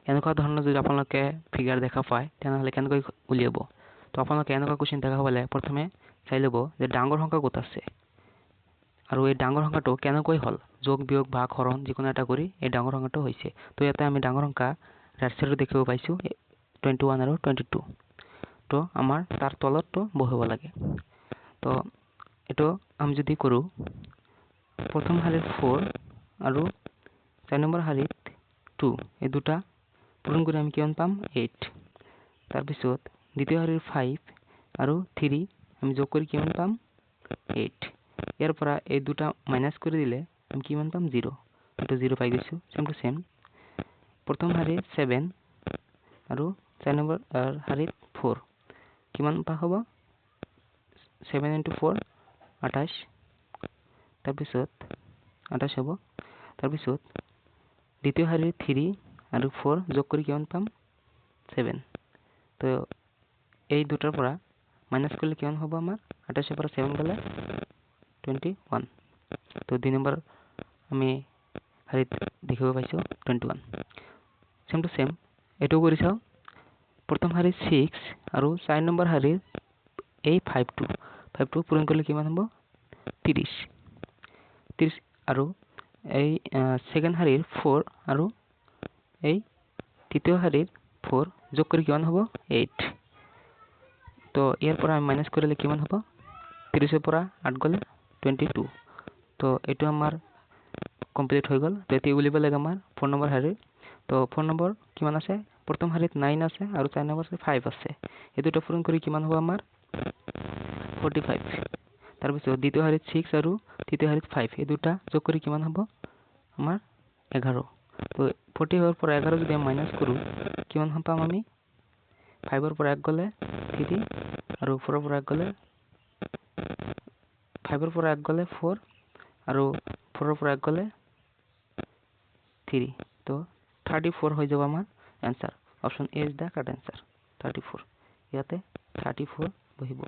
এনেকুৱা ধৰণৰ যদি আপোনালোকে ফিগাৰ দেখা পায় তেনেহ'লে কেনেকৈ উলিয়াব তো আপোনালোকে এনেকুৱা কুৱেশ্যন দেখা পালে প্ৰথমে চাই ল'ব যে ডাঙৰ সংখ্যা ক'ত আছে আৰু এই ডাঙৰ সংখ্যাটো কেনেকৈ হ'ল যোগ বিয়োগ ভাগ হৰণ যিকোনো এটা কৰি এই ডাঙৰ সংখ্যাটো হৈছে তো ইয়াতে আমি ডাঙৰ সংখ্যা ৰাইট সাইডত দেখিব পাইছোঁ 21 আৰু 22 তো আমাৰ তাৰ তলতটো বহাব লাগে তো এটো আমি যদি কৰোঁ প্ৰথম শাৰীত 4 আৰু 4 নম্বৰ শাৰীত 2 এই দুটা পূৰণ কৰি আমি কিমান পাম 8 তাৰপিছত দ্বিতীয় শাৰীৰ 5 আৰু 3 আমি যোগ কৰি কিমান পাম 8 ইয়াৰ পৰা এই দুটা মাইনাস কৰি দিলে আমি কিমান পাম 0 এটো 0 পাই গৈছো সেম টু সেম প্ৰথম শাৰীৰ 7 আৰু 4 নম্বৰ শাৰীত 4 কিমান পা হ'ব 7 into 4 28 তাৰপিছত 28 হ'ব তাৰপিছত দ্বিতীয় শাৰীৰ 3 আৰু 4 যোগ কৰি কিমান পাম 7 তো এই দুটাৰ পৰা মাইনাস কৰিলে কিমান হ'ব আমাৰ 28 পৰা 7 গলে 21 তো 2 নম্বৰ আমি শাৰীত দেখিব পাইছো 21 সেম টু সেম এটো কৰি চাও প্ৰথম শাৰীত 6 আৰু 4 নম্বৰ শাৰীৰ এই 5 পূৰণ কৰিলে কিমান হ'ব 30 আৰু এই সেকেন্ড শাৰীৰ 4 আৰু এই তৃতীয় শাৰীৰ 4 যোগ কৰি কিমান হ'ব 8 তো ইয়াৰ পৰা আমি মাইনাস কৰিলে কিমান হ'ব 30 ৰ পৰা 8 গলে 22 তো এটো আমাৰ কমপ্লিট হৈ গল তো এটি উলিব লাগে আমাৰ 4 নম্বৰ শাৰী তো 4 নম্বৰ কিমান আছে প্ৰথম শাৰীত 9 আছে আৰু 4 নম্বৰ 5 আছে এই দুটো পূৰণ কৰি কিমান হ'ব আমাৰ 45 তাৰপিছত দ্বিতীয় শাৰীত 6 আৰু তৃতীয় শাৰীত 5 এই দুটা যোগ কৰি কিমান হ'ব আমাৰ 11 তো 45 ৰ পৰা 11 যদি আমি মাইনাস কৰো কিমান পাম আমি 5 ৰ পৰা 1 গলে 3 আৰু 4 ৰ পৰা 1 গলে 5 ৰ পৰা 1 গলে 4 আৰু 4 ৰ পৰা 1 গলে 3 তো 34 হৈ যাব আমাৰ answer option A is the correct answer 34 ইয়াতে 34 বহিব